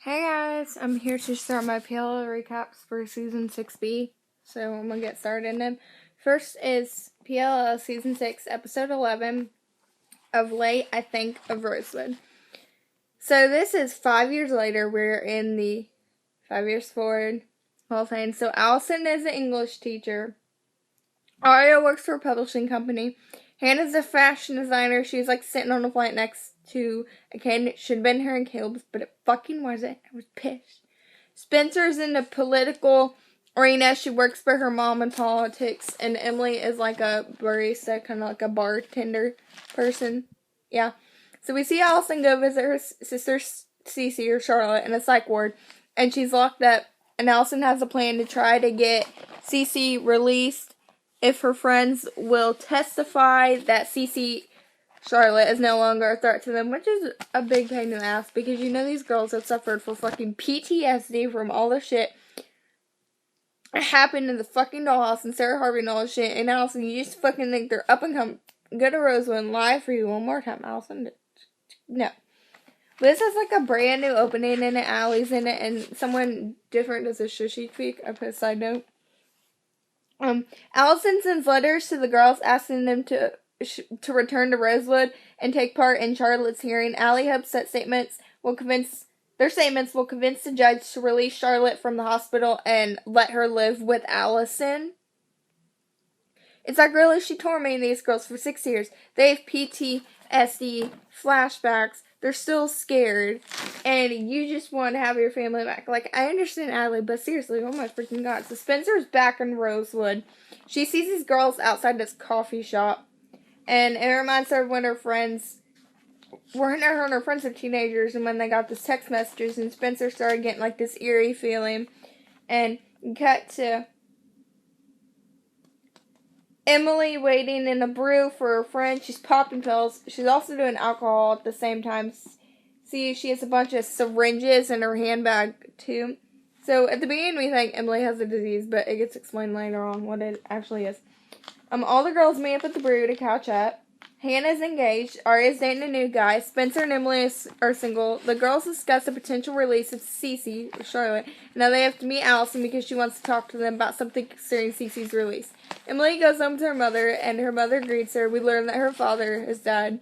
Hey guys, I'm here to start my PLL recaps for Season 6B, so I'm going to get started in them. First is PLL Season 6, Episode 11 of Late, I Think, of Rosewood. So this is 5 years later, we're in the 5 years forward whole thing. So Allison is an English teacher. Aria works for a publishing company. Hannah's a fashion designer. She's like sitting on a flight next to a kid. It should have been her and Caleb's, but it fucking wasn't. I was pissed. Spencer's in the political arena. She works for her mom in politics. And Emily is like a barista, kind of like a bartender person. Yeah. So we see Allison go visit her sister Cece or Charlotte in a psych ward. And she's locked up. And Allison has a plan to try to get Cece released if her friends will testify that Charlotte is no longer a threat to them, which is a big pain in the ass because you know these girls have suffered from fucking PTSD from all the shit that happened in the fucking dollhouse and Sarah Harvey and all this shit. And Allison, you just fucking think they're up and coming. Go to Rosewood and lie for you one more time, Allison. No. This is like a brand new opening in it, Allie's in it, and someone different does a shushy tweak. I put a side note. Allison sends letters to the girls asking them to return to Rosewood and take part in Charlotte's hearing. Allie hopes that statements will convince the judge to release Charlotte from the hospital and let her live with Allison. It's like, really, she tormented these girls for 6 years. They have PTSD, flashbacks. They're still scared, and you just want to have your family back. Like, I understand Allie, but seriously, oh my freaking god. So Spencer's back in Rosewood. She sees these girls outside this coffee shop, and it reminds her of when her friends were teenagers, and when they got this text messages, and Spencer started getting like this eerie feeling, and cut to Emily waiting in a brew for her friend. She's popping pills. She's also doing alcohol at the same time. See, she has a bunch of syringes in her handbag, too. So, at the beginning, we think Emily has a disease, but it gets explained later on what it actually is. All the girls meet up at the brew to catch up. Hannah's engaged. Aria's dating a new guy. Spencer and Emily are single. The girls discuss the potential release of Cece, or Charlotte. Now they have to meet Allison because she wants to talk to them about something concerning Cece's release. Emily goes home to her mother, and her mother greets her. We learn that her father has died.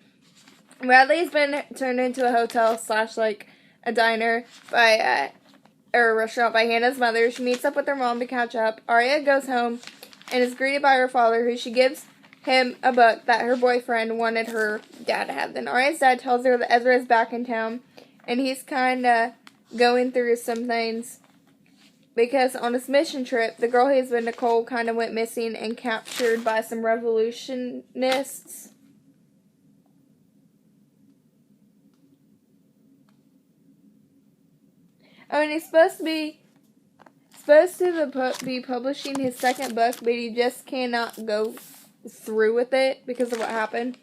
Bradley's been turned into a hotel / like a diner or a restaurant by Hannah's mother. She meets up with her mom to catch up. Aria goes home and is greeted by her father, who she gives him a book that her boyfriend wanted her dad to have. Then Aria's dad tells her that Ezra is back in town, and he's kind of going through some things because on his mission trip, the girl he's been, Nicole, kind of went missing and captured by some revolutionists. Oh, and he's supposed to be publishing his second book, but he just cannot go through with it because of what happened.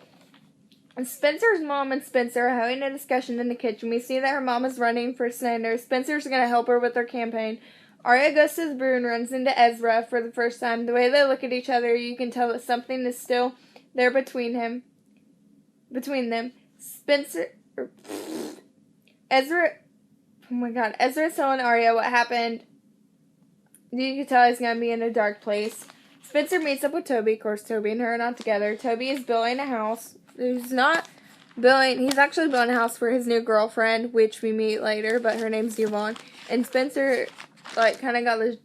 And Spencer's mom and Spencer are having a discussion in the kitchen. We see that her mom is running for senator. Spencer's going to help her with her campaign. Aria goes to the brew and runs into Ezra for the first time. The way they look at each other, you can tell that something is still there between them. Ezra's telling Aria what happened. You can tell he's going to be in a dark place. Spencer meets up with Toby. Of course, Toby and her are not together. Toby is building a house. He's actually building a house for his new girlfriend, which we meet later, but her name's Yvonne. And Spencer, kind of got this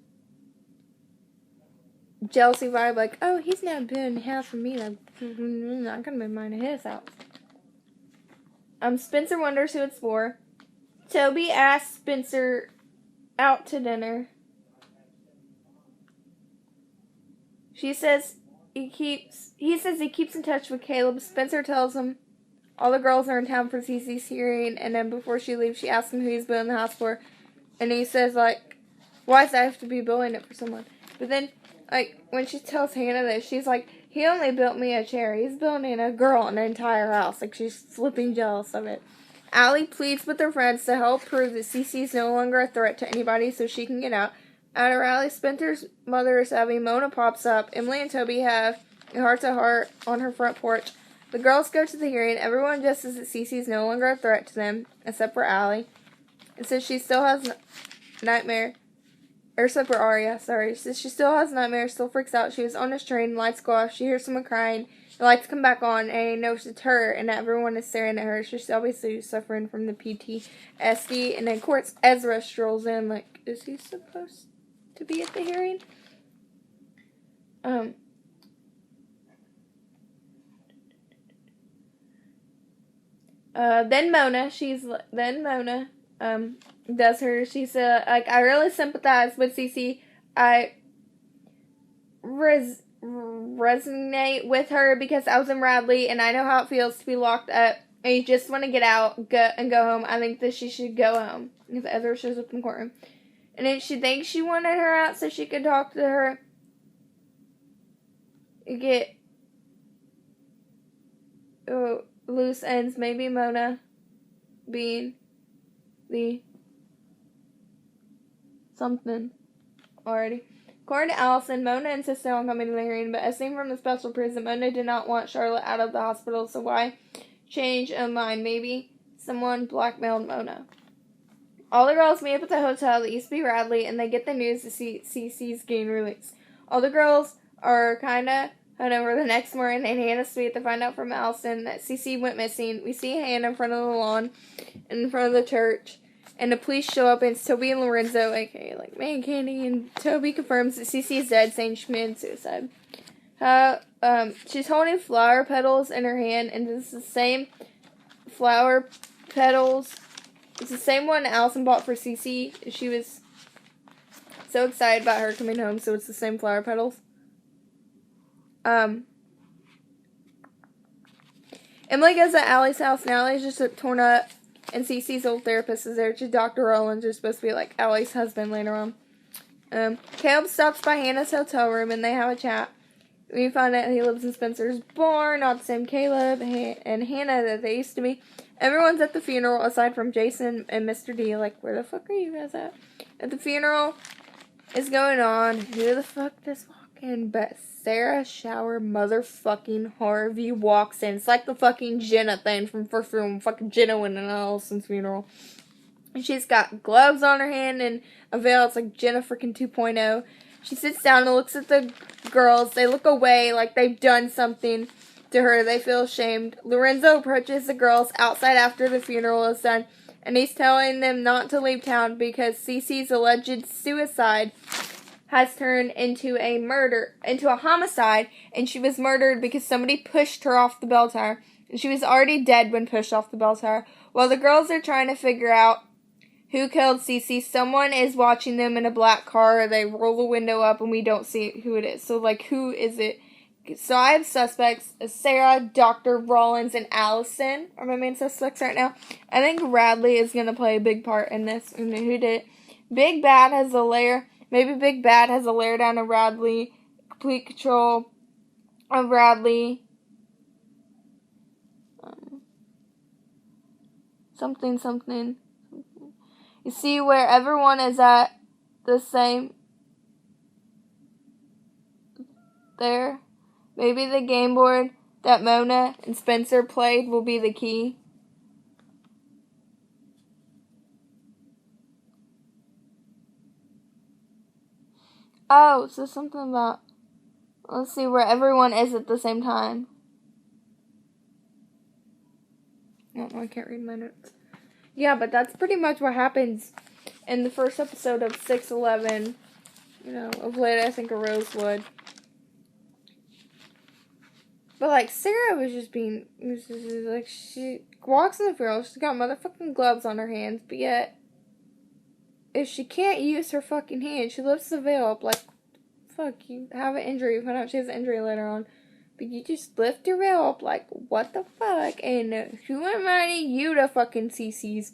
jealousy vibe, like, oh, he's now building a house for me. I'm not going to be mine in his house. Spencer wonders who it's for. Toby asks Spencer out to dinner. He says he keeps in touch with Caleb. Spencer tells him all the girls are in town for Cece's hearing, and then before she leaves, she asks him who he's building the house for, and he says, why does I have to be building it for someone? But then, when she tells Hannah this, she's like, he only built me a chair. He's building a girl an entire house. She's flipping jealous of it. Allie pleads with her friends to help prove that Cece's no longer a threat to anybody so she can get out. At a rally, Spencer's mother is having. Mona pops up. Emily and Toby have a heart-to-heart on her front porch. The girls go to the hearing. Everyone guesses that Cece's no longer a threat to them, except for Allie. It says she still has nightmare. Or except for Arya, sorry. She says she still has nightmares, still freaks out. She was on this train, lights go off, she hears someone crying, the lights come back on, and he knows it's her, and everyone is staring at her. She's obviously suffering from the PTSD, and then of course Ezra strolls in, like, is he supposed to be at the hearing? Then Mona does her. She's like, I really sympathize with Cece. I resonate with her because I was in Radley and I know how it feels to be locked up and you just want to get out, go home. I think that she should go home because Ezra shows up in the courtroom. And then she thinks she wanted her out so she could talk to her. Get loose ends. Maybe Mona being the something already. According to Allison, Mona insisted on coming to the hearing, but as seen from the special prison, Mona did not want Charlotte out of the hospital, so why change a mind? Maybe someone blackmailed Mona. All the girls meet up at the hotel that used to be Radley, and they get the news that Cece's getting released. All the girls are kind of hungover the next morning, and Hannah's sweet to find out from Allison that Cece went missing. We see Hannah in front of the lawn, in front of the church, and the police show up, and it's Toby and Lorenzo, aka like Man Candy, and Toby confirms that Cece is dead, saying she committed suicide. She's holding flower petals in her hand, and it's the same flower petals. It's the same one Allison bought for Cece. She was so excited about her coming home, so it's the same flower petals. Emily goes to Allie's house, and Allie's just torn up, and Cece's old therapist is there. Which is Dr. Rollins, who's supposed to be like Allie's husband later on. Caleb stops by Hannah's hotel room, and they have a chat. We find out he lives in Spencer's barn, not the same Caleb and Hannah that they used to be. Everyone's at the funeral, aside from Jason and Mr. D. Like, where the fuck are you guys at? At the funeral is going on. Who the fuck does walk in? But Sarah Shower motherfucking Harvey walks in. It's like the fucking Jenna thing from First Room. Fucking Jenna went in Allison's funeral. And she's got gloves on her hand and a veil. It's like Jenna freaking 2.0. She sits down and looks at the girls. They look away like they've done something to her. They feel ashamed. Lorenzo approaches the girls outside after the funeral is done, and he's telling them not to leave town because Cece's alleged suicide has turned into a homicide, and she was murdered because somebody pushed her off the bell tower. And she was already dead when pushed off the bell tower. While the girls are trying to figure out who killed Cece, someone is watching them in a black car. They roll the window up and we don't see who it is. So, like, who is it? So I have suspects. Sarah, Dr. Rollins, and Allison are my main suspects right now. I think Radley is going to play a big part in this. And who did it? Big Bad has a lair. Maybe Big Bad has a lair down in Radley. Complete control of Radley. Something. You see where everyone is at the same there. Maybe the game board that Mona and Spencer played will be the key. Oh, so something about, let's see, where everyone is at the same time. Oh, I can't read my notes. Yeah, but that's pretty much what happens in the first episode of 6/11, of late, I think, of Rosewood. But, like, Sarah was just like, she walks in the funeral, she's got motherfucking gloves on her hands, but yet, if she can't use her fucking hands, she lifts the veil up, like, fuck, you have an injury, you find out she has an injury later on, but you just lift your veil up, like, what the fuck, and who invited you to fucking Cece's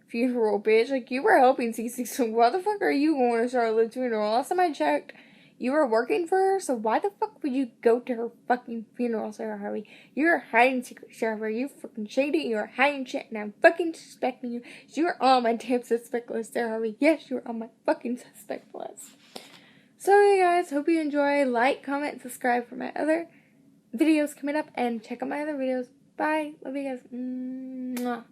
funeral, bitch? Like, you were helping Cece, so why the fuck are you going to Charlotte's funeral? Last time I checked, you were working for her, so why the fuck would you go to her fucking funeral, Sarah Harvey? You're hiding secret, Sarah Harvey. You fucking shady, you're hiding shit, and I'm fucking suspecting you. You're on my damn suspect list, Sarah Harvey. Yes, you're on my fucking suspect list. So, you guys, hope you enjoy. Like, comment, and subscribe for my other videos coming up, and check out my other videos. Bye. Love you guys. Mwah.